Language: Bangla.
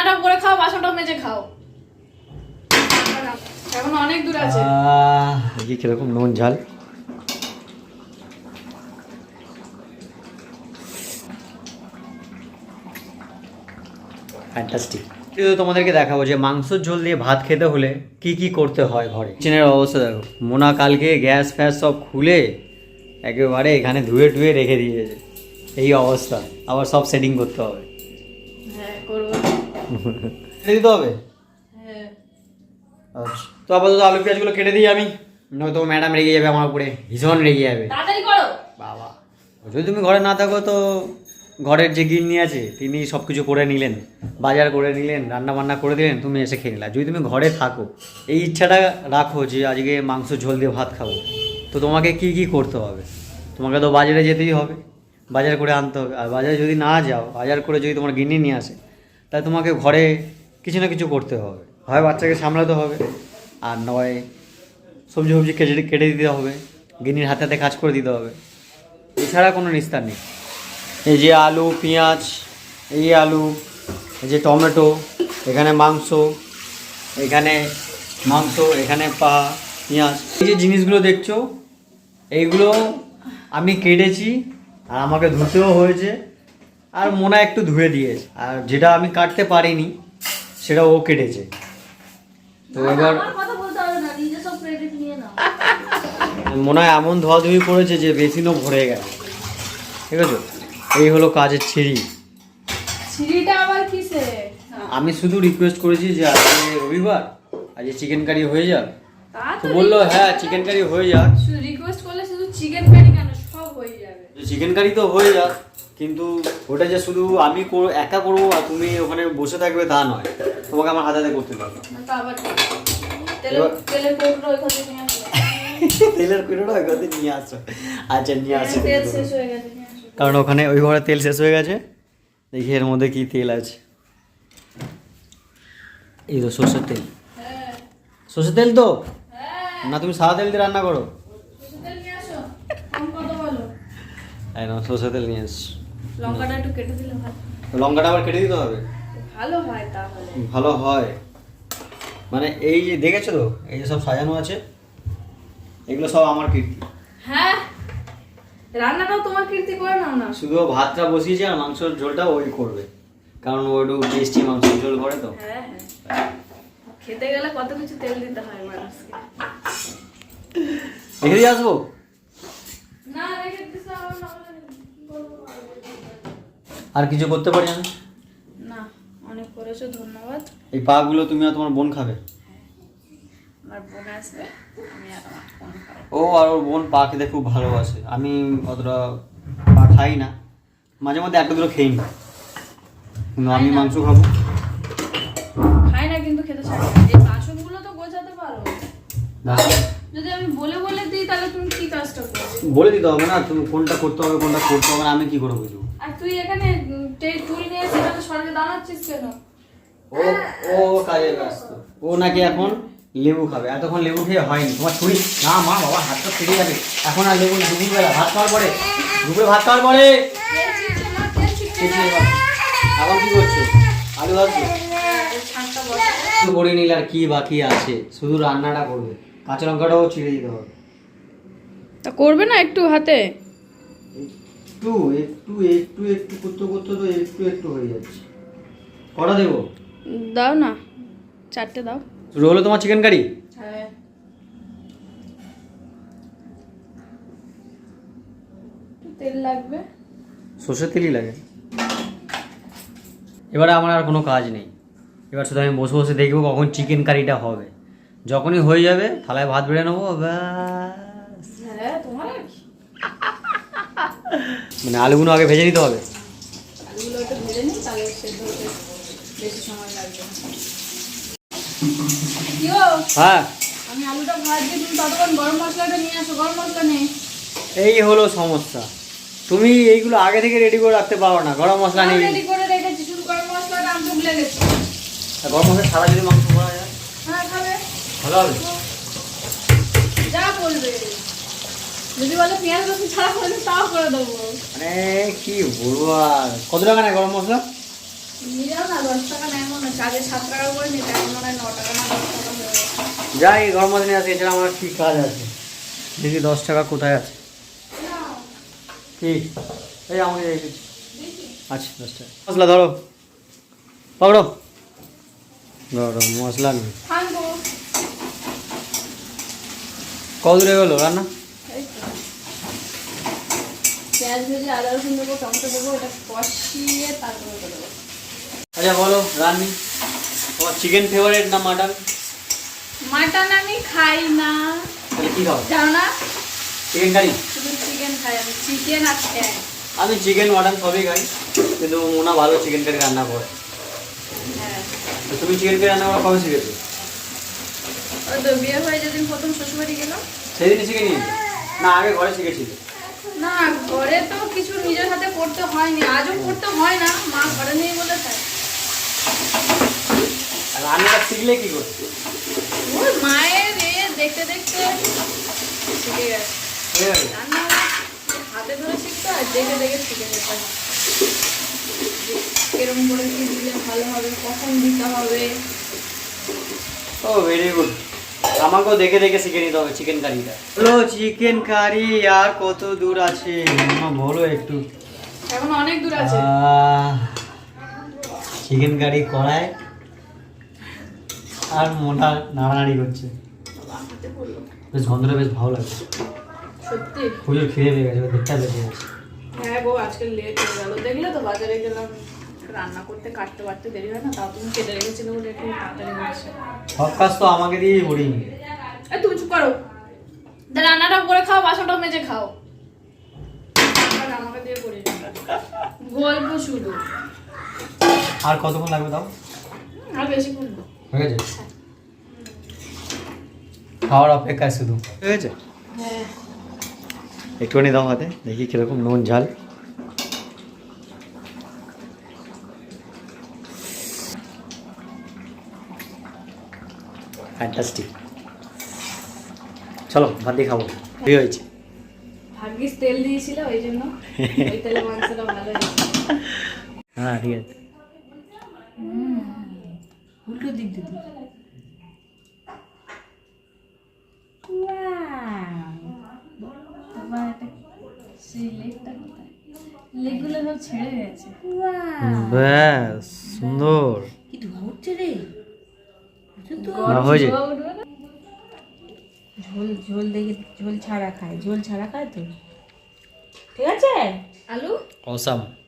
রান্নাটা করে খাও, বাসনটা মেজে খাও। এখন অনেক দূর আছে। কি কিরকম নুন ঝাল। ফ্যান্টাস্টিক। কিন্তু তোমাদেরকে দেখাবো যে মাংসের ঝোল দিয়ে ভাত খেতে হলে কি কি করতে হয় ঘরে। কিচেনের অবস্থা দেখো, মোনা কালকে গ্যাস ফ্যাস সব খুলে একেবারে এখানে ধুয়ে টুয়ে রেখে দিয়েছে। এই অবস্থা, আবার সব সেটিং করতে হবে। হ্যাঁ করবো। কেটে দিতে হবে। হ্যাঁ আচ্ছা, তো আপাতত আলু পেঁয়াজগুলো কেটে দিই আমি, নয়তো ম্যাডাম রেগে যাবে আমার উপরে, ভীষণ রেগে যাবে। তাড়াতাড়ি করো বাবা, যদি তুমি ঘরে না থাকো তো ঘরের যে গিন্নি আছে তিনি সব কিছু করে নিলেন, বাজার করে নিলেন, রান্না বান্না করে দিলেন, তুমি এসে খেয়ে নিলা। যদি তুমি ঘরে থাকো, এই ইচ্ছাটা রাখো যে আজকে মাংস ঝোল দিয়ে ভাত খাবো, তো তোমাকে কি কি করতে হবে? তোমাকে তো বাজারে যেতেই হবে, বাজার করে আনতে হবে। আর বাজারে যদি না যাও, বাজার করে যদি তোমার গিন্নি নিয়ে আসে, তাহলে তোমাকে ঘরে কিছু না কিছু করতে হবে। হয় বাচ্চাকে সামলাতে হবে, আর নয় সবজি ফবজি কেটে দিতে হবে, গিন্নির হাতে হাতে কাজ করে দিতে হবে। এছাড়া কোনো নিস্তার নেই। এই যে আলু পেঁয়াজ, এই আলু, এই যে টমেটো, এখানে মাংস, এখানে পা পেঁয়াজ, এই যে জিনিসগুলো দেখছো এইগুলো আমি কেটেছি, আর আমাকে ধুতেও হয়েছে, আর মোনা একটু ধুয়ে দিয়েছে। আর যেটা আমি কাটতে পারিনি সেটা ও কেটেছে। তো এবার আমার কথা বলতে হবে না, নিজে সব ক্রেডিট নিয়ে নাও। মনে হয় এমন ধোয়াধুয়ি করেছে যে বেসিনও ভরে গেছে। ঠিক আছে, এই হলো কাজের ছিঁড়ি। ছিঁড়িটা আবার কিসে? আমি শুধু রিকোয়েস্ট করেছি যে আজকে রবিবার, আজকে চিকেন কারি হয়ে যাক। তা তো বললো হ্যাঁ চিকেন কারি হয়ে যাক। শুধু রিকোয়েস্ট করলে শুধু চিকেন কারি কেন, সব হয়ে যাবে। চিকেন কারি তো হয়ে যাক, কিন্তু ওটা যে শুধু আমি একা করবো আর তুমি ওখানে বসে থাকবে তা নয়, তোমাকে আমার হাতে হাতে করতে হবে। তা আবার তেলের কৌটো ওইখান থেকে নিয়ে আসো। তেলের কুড়োটা ওই ঘরে নিয়ে আসো। আচ্ছা নিয়ে আসো, তেল শেষ হয়ে গেছে, নিয়ে আসো। কারণ ওখানে ওই ঘরে তেল শেষ হয়ে গেছে। দেখি এর মধ্যে কি তেল আছে। এই তো সর্ষের তেল। হ্যাঁ সর্ষের তেল তো হ্যাঁ, না, তুমি সাদা তেল দিয়ে রান্না করো? সরষের তেল নিয়ে আসো। কম কত বলো? একদম সর্ষের তেল নিয়ে এসছি। লঙ্কাটা একটু কেটে দিলে ভালো। লঙ্কাটা আবার কেটে দিতে হবে? ভালো হয় তাহলে। ভালো হয় মানে এই যে দেখেছো তো, এই যে সব সাজানো আছে, এগুলো সব আমার কীর্তি। হ্যাঁ, রান্নাটাও তোমার কীর্তি করে নাও না। শুধু ভাতটা বসিয়েছে আর মাংসের ঝোলটা ওই করবে, কারণ ও একটু টেস্টি মাংসের ঝোল করে তো। হ্যাঁ হ্যাঁ, খেতে গেলে কত কিছু তেল দিতে হয় মানুষকে। রেখে দিয়ে আসবো? না রেখে দিস না, আমার না হলে বলবো। আর কিছু করতে পারি আমি? না, অনেক করেছো, ধন্যবাদ। এই পাগুলো তুমি আর তোমার বোন খাবে? আমার বোন আসবে, আমি আর আমার বোন খাবো। ও আর ওর বোন পা খেতে খুব ভালোবাসে। আমি অতটা পা খাই না, মাঝে মধ্যে একটা দুটো খেয়ে নি, কিন্তু আমি মাংস খাবো। খাই না কিন্তু খেতে চাই না। এই বাসনগুলো তো গোছাতে পারো। না, যদি আমি বলে বলে দিই তাহলে তুমি কি কাজটা করবে? বলে দিতে হবে না, তুমি কোনটা করতে হবে কোনটা করতে হবে না, আমি কি করে বুঝবো? আর তুই এখানে টুল নিয়ে সেটাতে সরকে দাঁড়াচ্ছিস কেন? ও ও কাজে ব্যস্ত। ও নাকি এখন লেবু খাবে, এতক্ষণ লেবু খেয়ে হয়নি। তোমার ছুরি না মা, বাবা হাতটা ফেটে যাবে এখন। আর লেবু দুপুরবেলা ভাত খাওয়ার পরে, দুপুরে ভাত খাওয়ার পরে তেল ছিটছে না, তেল ছিটছে না। এখন কি করছো? আলু ভাজছো? এই ছাঁকটা বসা। শুধু করে নিলে আর কি বাকি আছে, শুধু রান্নাটা করবে। কাঁচা লঙ্কাটাও ছিঁড়ে দিতে হবে। তা করবে না একটু হাতে? একটু একটু একটু একটু করতে করতে তো একটু একটু হয়ে যাচ্ছে। কটা দেবো? দাও না, 4টে দাও। শুরু হলো তোমার চিকেন কারি? হ্যাঁ, তেল লাগবে। সর্ষের তেলই লাগে। এবারে আমার আর কোনো কাজ নেই, এবার শুধু আমি বসে বসে দেখবো কখন চিকেন কারিটা হবে। যখনই হয়ে যাবে থালায় ভাত বেড়ে নেবো, ব্যাস। হ্যাঁ, তোমার আর কি? মানে আলুগুলো আগে ভেজে নিতে হবে। আলুগুলো একটু ভেজে নিই, তাহলে সেদ্ধ হতে বেশি সময় লাগবে না। কি গো? হ্যাঁ, আমি আলুটা ভাজছি, তুমি ততক্ষণ গরম মশলাটা নিয়ে আসো। গরম মশলা নেই। এই হলো সমস্যা, তুমি এইগুলো আগে থেকে রেডি করে রাখতে পারো না। গরম মশলা নেই, রেডি করে রেখেছি, শুধু গরম মশলাটা আনতে ভুলে গেছি। গরম মশলা ছাড়া যদি মাংস করা যায় হ্যাঁ, খাবে? ভালো হবে। যা বলবে। যদি বলো পেঁয়াজ রসুন ছাড়া করে দিই, তাও করে দেবো। মানে কি বলবো আর। কত টাকা নেয় গরম মশলা? নিয়ে যাও না, 10 টাকা নেয় মনে হচ্ছে। আগে 7 টাকা করে নিতে, এখন মনে হয় 9 টাকা না 10 টাকা হয়ে গেছে। যাই গরম মশলা নিয়ে আসি, এছাড়া আমার কি কাজ আছে? দেখি 10 টাকা কোথায় আছে। কি এই আমাকে রেখেছি। আচ্ছা 10 টাকা মশলা ধরো, পকড়ো। ধরো মশলা নেই। আনবো। কত দূরে গেলো রান্না? এই তো। পেঁয়াজ ভেজে আদা রসুন দেবো, টমেটো দেবো, এটা কষিয়ে তারপরে দেবো। আচ্ছা বলো রান্নি, তোমার চিকেন ফেভারিট না মাটন? মাটন আমি খাই না। তাহলে কি খাও? জানো না, চিকেন কারি? শুধু চিকেন খাই আমি, চিকেন আর ফ্যান। আমি চিকেন মাটন সবই খাই, কিন্তু মোনা ভালো চিকেন কারি রান্না করে। হ্যাঁ, তো তুমি চিকেন কারি রান্না করা কবে শিখেছো? ওই তো বিয়ে হয়ে যেদিন প্রথম শ্বশুরবাড়ি গেলাম সেদিনই শিখে নিয়েছি না, আগে ঘরে শিখেছিলে? না, ঘরে তো কিছু নিজের হাতে করতে হয়নি, আজও করতে হয় না, মা ঘরে নেই বলে তাই। রান্নাটা শিখলে কি করতে? ওই মায়ের দেখতে দেখতে শিখে গেছে। রান্না হাতে ধরে শিখতে হয়, দেখে দেখে শিখে যেতে হয়। এরকম করে কি দিলে ভালো হবে, কখন দিতে হবে। ও ভেরি গুড, আমাকেও দেখে দেখে শিখে নিতে হবে চিকেন কারিটা। হলো চিকেন কারি আর কত দূর আছে বলো একটু। এখন অনেক দূর আছে। চিকেন কারি কড়ায় আর মোটা নাড়ানাড়ি করছে, হাতে পড়লো। বেশ গন্ধটা বেশ ভালো লাগছে। সত্যি? খুবই খিদে পেয়ে গেছে, দেখতে বেঁচে গেছে। হ্যাঁ গো, আজকে লেট হয়ে গেল। দেখলে তো বাজারে গেলাম, রান্না করতে কাটতে বাটতে দেরি হয় না, তাও তুমি কেটে রেখেছিলে বলে একটু তাড়াতাড়ি হচ্ছে। সব কাজ তো আমাকে দিয়েই করিনি। এই তুমি চুপ করো, রান্নাটা করে খাও, বাসনটা মেজে খাও। আর আমাকে দিয়ে করি না। গল্প শুধু। আর কতক্ষণ লাগবে তাও? আর বেশিক্ষণ না। হয়ে গেছে, খাওয়ার অপেক্ষায় শুধু। হয়ে গেছে, হ্যাঁ। একটুখানি দাও হাতে, দেখি কিরকম নুন ঝাল। ফ্যান্টাস্টিক। চলো ভাত দিয়ে খাবো, কি হয়েছে? ভাগ্যিস তেল দিয়েছিল, ওই জন্য ওই তেলে মাংসটা ভালো হয়েছে। হ্যাঁ ঠিক আছে। উল্টো দিক দিদি। লেগুলো সব ছেড়ে গেছে। ব্যাস সুন্দর। কি ধোয়া উঠছে রে? না হয়েছে। ঝোল ঝোল দেখে ঝোল ছাড়া খায় তো, ঠিক আছে। আলু অসাম।